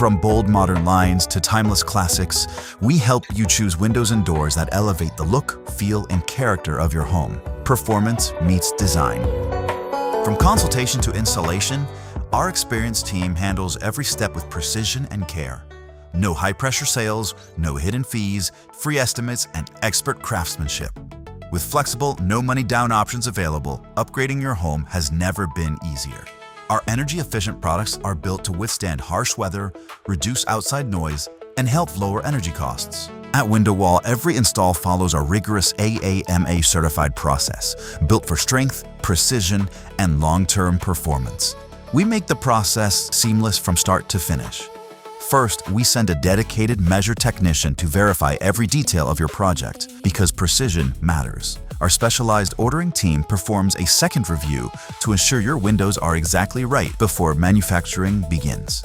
From bold modern lines to timeless classics, we help you choose windows and doors that elevate the look, feel, and character of your home. Performance meets design. From consultation to installation, our experienced team handles every step with precision and care. No high-pressure sales, no hidden fees, free estimates, and expert craftsmanship. With flexible, no-money-down options available, upgrading your home has never been easier. Our energy-efficient products are built to withstand harsh weather, reduce outside noise, and help lower energy costs. At WindowWall, every install follows a rigorous AAMA certified process, built for strength, precision, and long-term performance. We make the process seamless from start to finish. First, we send a dedicated measure technician to verify every detail of your project, because precision matters. Our specialized ordering team performs a second review to ensure your windows are exactly right before manufacturing begins.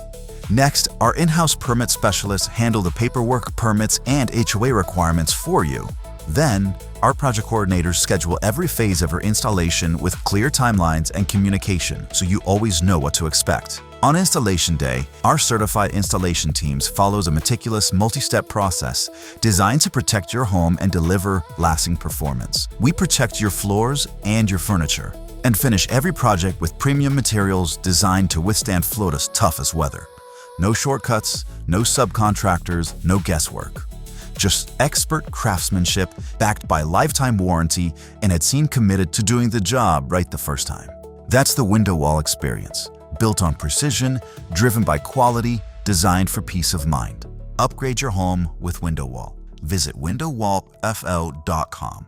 Next, our in-house permit specialists handle the paperwork, permits, and HOA requirements for you. Then, our project coordinators schedule every phase of your installation with clear timelines and communication, so you always know what to expect. On installation day, our certified installation teams follows a meticulous multi-step process designed to protect your home and deliver lasting performance. We protect your floors and your furniture, and finish every project with premium materials designed to withstand Florida's toughest weather. No shortcuts, no subcontractors, no guesswork. Just expert craftsmanship backed by lifetime warranty and a team committed to doing the job right the first time. That's the WindowWall Experience, built on precision, driven by quality, designed for peace of mind. Upgrade your home with WindowWall. Visit windowwallfl.com.